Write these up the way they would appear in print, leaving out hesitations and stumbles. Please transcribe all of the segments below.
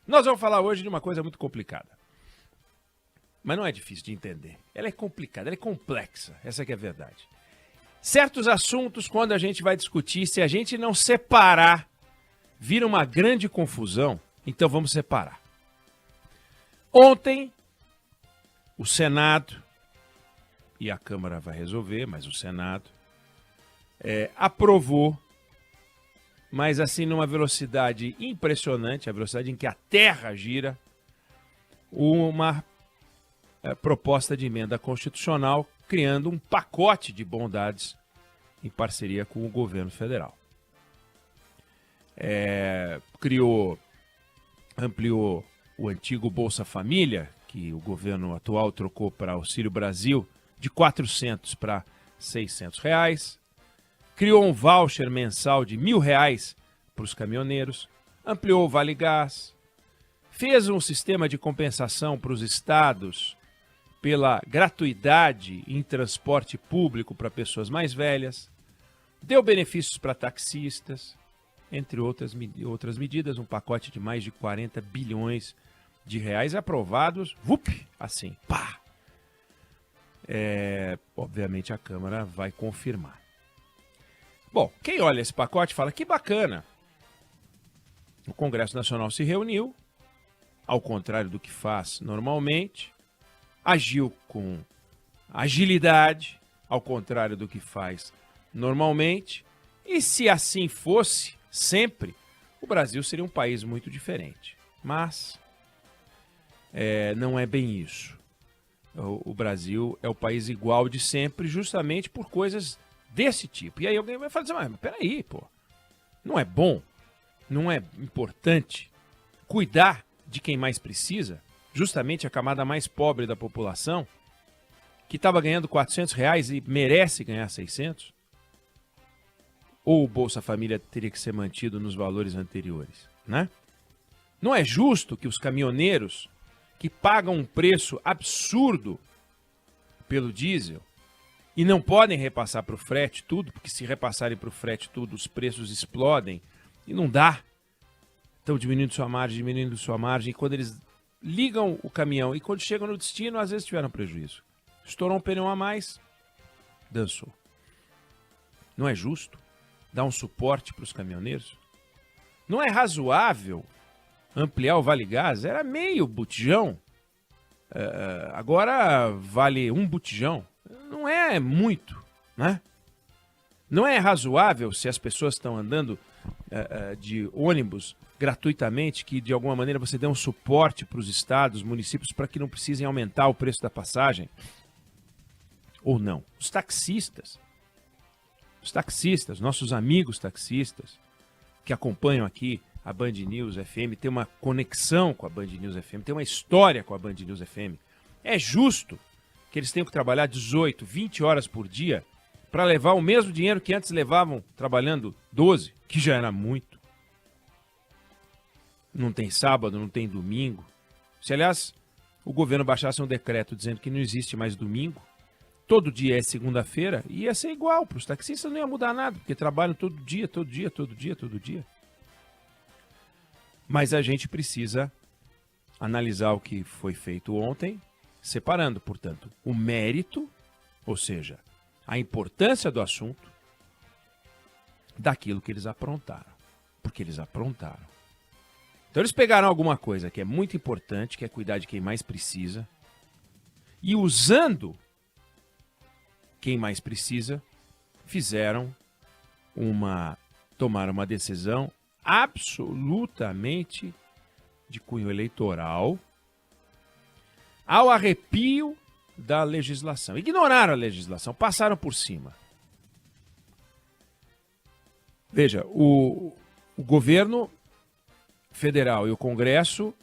Nós vamos falar hoje de uma coisa muito complicada. Mas não é difícil de entender. Ela é complicada, ela é complexa. Essa que é a verdade. Certos assuntos, quando a gente vai discutir, se a gente não separar, vira uma grande confusão. Então vamos separar. Ontem, o Senado, e a Câmara vai resolver, mas o Senado, aprovou, mas assim numa velocidade impressionante, a velocidade em que a Terra gira, uma proposta de emenda constitucional criando um pacote de bondades em parceria com o governo federal. Ampliou o antigo Bolsa Família, que o governo atual trocou para Auxílio Brasil, de R$ 400 para R$ 600. Criou um voucher mensal de R$ 1.000 para os caminhoneiros, ampliou o Vale Gás, fez um sistema de compensação para os estados pela gratuidade em transporte público para pessoas mais velhas, deu benefícios para taxistas, entre outras medidas, um pacote de mais de 40 bilhões de reais aprovados, assim, pá! Obviamente a Câmara vai confirmar. Bom, quem olha esse pacote fala que bacana. O Congresso Nacional se reuniu, ao contrário do que faz normalmente, agiu com agilidade, ao contrário do que faz normalmente, e se assim fosse sempre, o Brasil seria um país muito diferente. Mas não é bem isso. O Brasil é o país igual de sempre, justamente por coisas desse tipo. E aí alguém vai falar assim, mas peraí, pô, não é bom, não é importante cuidar de quem mais precisa, justamente a camada mais pobre da população, que estava ganhando R$ 400 e merece ganhar 600? Ou o Bolsa Família teria que ser mantido nos valores anteriores, né? Não é justo que os caminhoneiros que pagam um preço absurdo pelo diesel e não podem repassar para o frete tudo, porque se repassarem para o frete tudo, os preços explodem e não dá. Estão diminuindo sua margem, e quando eles ligam o caminhão e quando chegam no destino, às vezes tiveram prejuízo. Estourou um pneu a mais, dançou. Não é justo dar um suporte para os caminhoneiros? Não é razoável ampliar o Vale Gás? Era meio botijão, agora vale um botijão. Não é muito, né? Não é razoável se as pessoas estão andando de ônibus gratuitamente, que de alguma maneira você dê um suporte para os estados, municípios, para que não precisem aumentar o preço da passagem? Ou não? Os taxistas, nossos amigos taxistas, que acompanham aqui a Band News FM, tem uma conexão com a Band News FM, tem uma história com a Band News FM. É justo que eles tenham que trabalhar 18, 20 horas por dia para levar o mesmo dinheiro que antes levavam trabalhando 12, que já era muito. Não tem sábado, não tem domingo. Se, aliás, o governo baixasse um decreto dizendo que não existe mais domingo, todo dia é segunda-feira, ia ser igual. Para os taxistas não ia mudar nada, porque trabalham todo dia. Mas a gente precisa analisar o que foi feito ontem, separando, portanto, o mérito, ou seja, a importância do assunto, daquilo que eles aprontaram. Porque eles aprontaram. Então eles pegaram alguma coisa que é muito importante, que é cuidar de quem mais precisa, e usando quem mais precisa, tomaram uma decisão absolutamente de cunho eleitoral, ao arrepio da legislação. Ignoraram a legislação, passaram por cima. Veja, o governo federal e o Congresso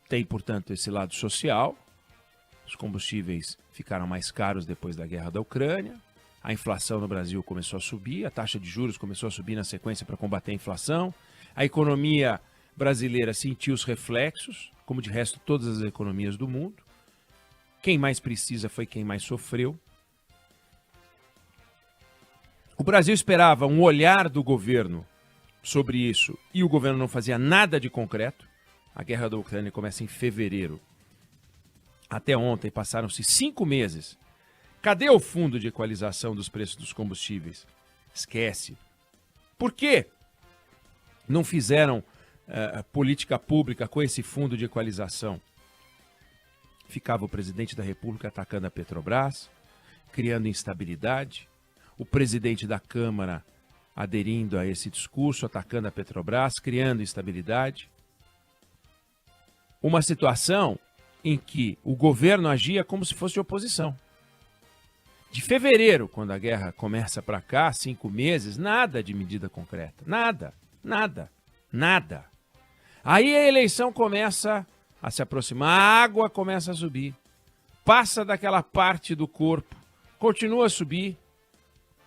têm, portanto, esse lado social. Os combustíveis ficaram mais caros depois da guerra da Ucrânia. A inflação no Brasil começou a subir, a taxa de juros começou a subir na sequência para combater a inflação. A economia brasileira sentiu os reflexos, como de resto todas as economias do mundo. Quem mais precisa foi quem mais sofreu. O Brasil esperava um olhar do governo sobre isso e o governo não fazia nada de concreto. A guerra da Ucrânia começa em fevereiro. Até ontem passaram-se 5 meses. Cadê o fundo de equalização dos preços dos combustíveis? Esquece. Por quê? Não fizeram política pública com esse fundo de equalização? Ficava o presidente da República atacando a Petrobras, criando instabilidade, o presidente da Câmara aderindo a esse discurso, atacando a Petrobras, criando instabilidade. Uma situação em que o governo agia como se fosse oposição. De fevereiro, quando a guerra começa para cá, 5 meses, nada de medida concreta. Nada, nada, nada. Aí a eleição começa a se aproximar, a água começa a subir, passa daquela parte do corpo, continua a subir,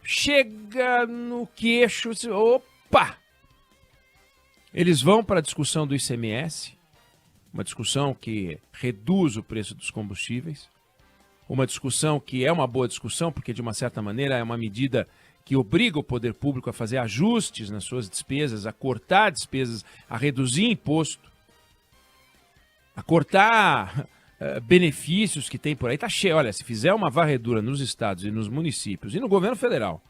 chega no queixo, opa! Eles vão para a discussão do ICMS, uma discussão que reduz o preço dos combustíveis, uma discussão que é uma boa discussão, porque de uma certa maneira é uma medida que obriga o poder público a fazer ajustes nas suas despesas, a cortar despesas, a reduzir imposto, a cortar benefícios que tem por aí. Tá cheio. Olha, se fizer uma varredura nos estados e nos municípios e no governo federal,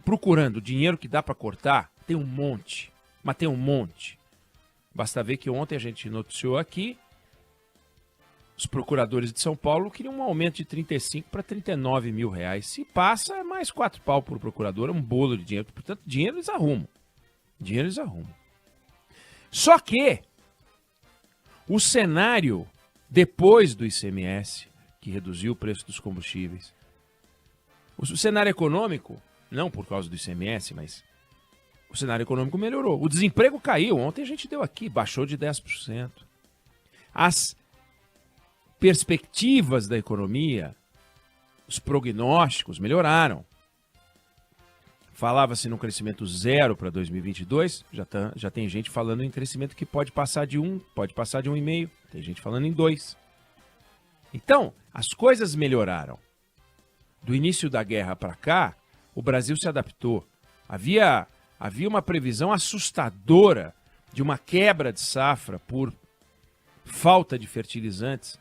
procurando o dinheiro que dá para cortar, tem um monte. Mas tem um monte. Basta ver que ontem a gente noticiou aqui, os procuradores de São Paulo queriam um aumento de 35 para 39 mil reais. Se passa, é mais 4 pau por procurador, é um bolo de dinheiro. Portanto, dinheiro eles arrumam. Dinheiro eles arrumam. Só que o cenário depois do ICMS, que reduziu o preço dos combustíveis, o cenário econômico, não por causa do ICMS, mas o cenário econômico melhorou. O desemprego caiu. Ontem a gente deu aqui, baixou de 10%. As perspectivas da economia, os prognósticos melhoraram. Falava-se num crescimento zero para 2022, já tem gente falando em crescimento que pode passar de 1, pode passar de 1,5, tem gente falando em 2. Então, as coisas melhoraram. Do início da guerra para cá, o Brasil se adaptou. Havia uma previsão assustadora de uma quebra de safra por falta de fertilizantes.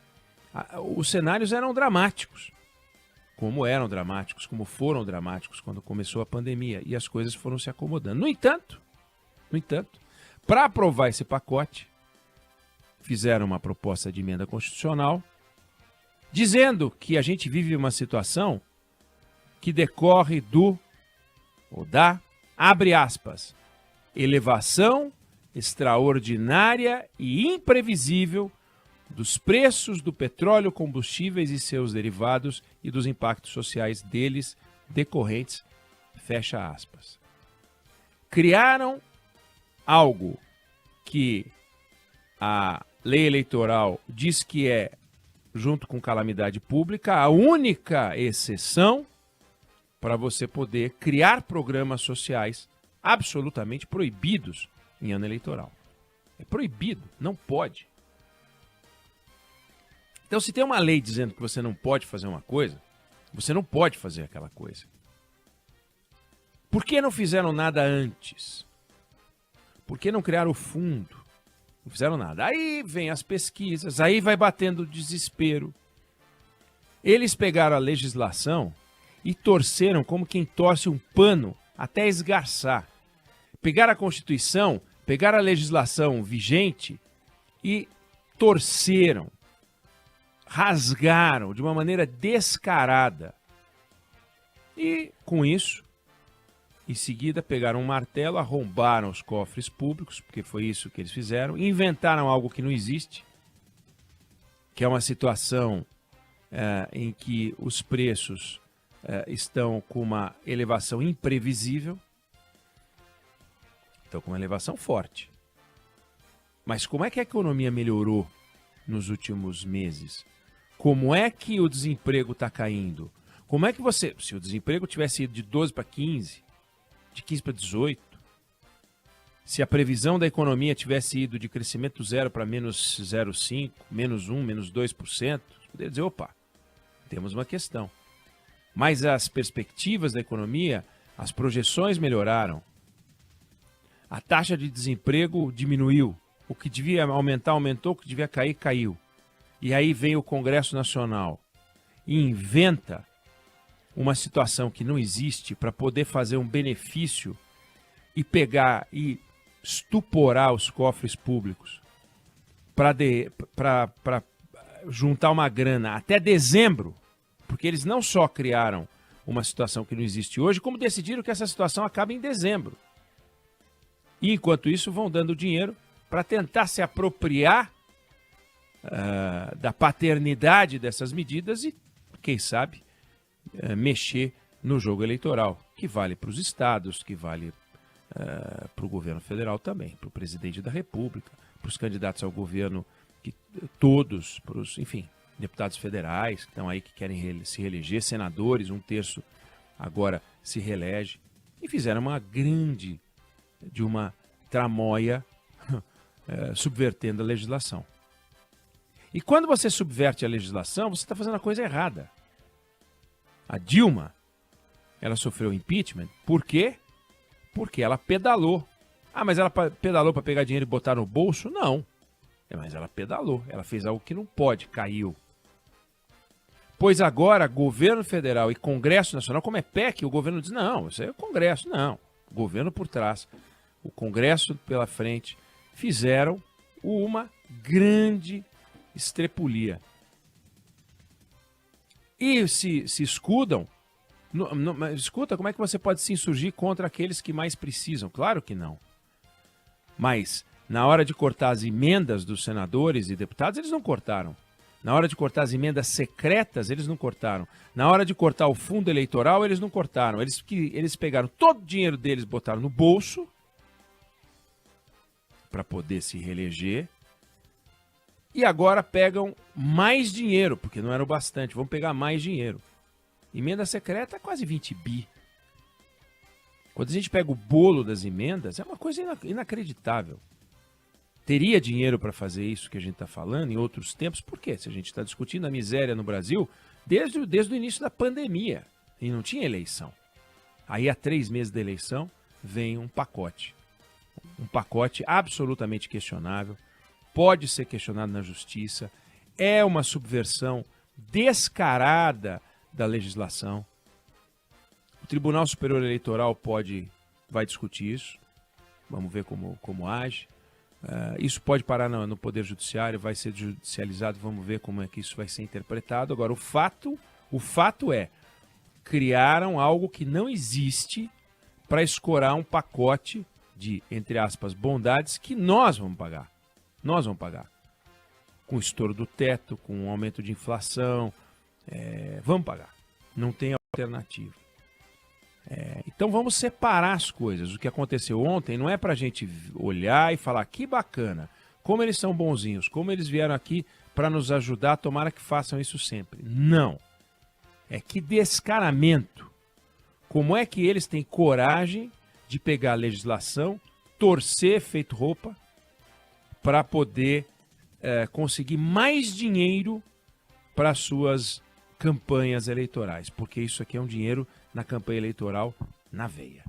Os cenários eram dramáticos. Como eram dramáticos, como foram dramáticos quando começou a pandemia, e as coisas foram se acomodando. No entanto, para aprovar esse pacote, fizeram uma proposta de emenda constitucional, dizendo que a gente vive uma situação que decorre abre aspas, elevação extraordinária e imprevisível dos preços do petróleo, combustíveis e seus derivados e dos impactos sociais deles decorrentes, fecha aspas. Criaram algo que a lei eleitoral diz que é, junto com calamidade pública, a única exceção para você poder criar programas sociais absolutamente proibidos em ano eleitoral. É proibido, não pode. Então, se tem uma lei dizendo que você não pode fazer uma coisa, você não pode fazer aquela coisa. Por que não fizeram nada antes? Por que não criaram o fundo? Não fizeram nada. Aí vem as pesquisas, aí vai batendo o desespero. Eles pegaram a legislação e torceram como quem torce um pano até esgarçar. Pegaram a Constituição, pegaram a legislação vigente e torceram. Rasgaram de uma maneira descarada. E, com isso, em seguida pegaram um martelo, arrombaram os cofres públicos, porque foi isso que eles fizeram, inventaram algo que não existe, que é uma situação em que os preços estão com uma elevação imprevisível, estão com uma elevação forte. Mas como é que a economia melhorou nos últimos meses? Como é que o desemprego está caindo? Como é que se o desemprego tivesse ido de 12 para 15, de 15 para 18, se a previsão da economia tivesse ido de crescimento zero para menos 0,5, menos 1, menos 2%, você poderia dizer, opa, temos uma questão. Mas as perspectivas da economia, as projeções melhoraram. A taxa de desemprego diminuiu O que devia aumentar, aumentou. O que devia cair, caiu. E aí vem o Congresso Nacional e inventa uma situação que não existe para poder fazer um benefício e pegar e estuporar os cofres públicos para juntar uma grana até dezembro, porque eles não só criaram uma situação que não existe hoje, como decidiram que essa situação acaba em dezembro. E enquanto isso vão dando dinheiro para tentar se apropriar da paternidade dessas medidas e, quem sabe, mexer no jogo eleitoral, que vale para os estados, que vale para o governo federal também, para o presidente da República, para os candidatos ao governo, todos, para os, enfim, deputados federais que estão aí, que querem se reeleger, senadores, 1/3 agora se reelege, e fizeram uma tramóia subvertendo a legislação. E quando você subverte a legislação, você está fazendo a coisa errada. A Dilma, ela sofreu impeachment, por quê? Porque ela pedalou. Ah, mas ela pedalou para pegar dinheiro e botar no bolso? Não. Mas ela pedalou, ela fez algo que não pode, caiu. Pois agora, governo federal e Congresso Nacional, como é PEC, o governo diz, não, isso aí é o Congresso, não. O governo por trás, o Congresso pela frente, fizeram uma grande estrepulia. E se escudam, escuta, como é que você pode se insurgir contra aqueles que mais precisam? Claro que não. Mas, na hora de cortar as emendas dos senadores e deputados, eles não cortaram. Na hora de cortar as emendas secretas, eles não cortaram. Na hora de cortar o fundo eleitoral, eles não cortaram. Eles pegaram todo o dinheiro deles, botaram no bolso para poder se reeleger. E agora pegam mais dinheiro, porque não era o bastante. Vão pegar mais dinheiro. Emenda secreta é quase 20 bi. Quando a gente pega o bolo das emendas, é uma coisa inacreditável. Teria dinheiro para fazer isso que a gente está falando em outros tempos? Por quê? Se a gente está discutindo a miséria no Brasil desde o início da pandemia e não tinha eleição. Aí, há 3 meses da eleição, vem um pacote. Um pacote absolutamente questionável, pode ser questionado na justiça, é uma subversão descarada da legislação. O Tribunal Superior Eleitoral vai discutir isso, vamos ver como age. Isso pode parar no Poder Judiciário, vai ser judicializado, vamos ver como é que isso vai ser interpretado. Agora, o fato é, criaram algo que não existe para escorar um pacote de, entre aspas, bondades que nós vamos pagar. Nós vamos pagar. Com o estouro do teto, com o aumento de inflação, vamos pagar. Não tem alternativa. Então vamos separar as coisas. O que aconteceu ontem não é para a gente olhar e falar que bacana, como eles são bonzinhos, como eles vieram aqui para nos ajudar, tomara que façam isso sempre. Não. É que descaramento. Como é que eles têm coragem de pegar a legislação, torcer feito roupa, para poder conseguir mais dinheiro para suas campanhas eleitorais? Porque isso aqui é um dinheiro na campanha eleitoral na veia.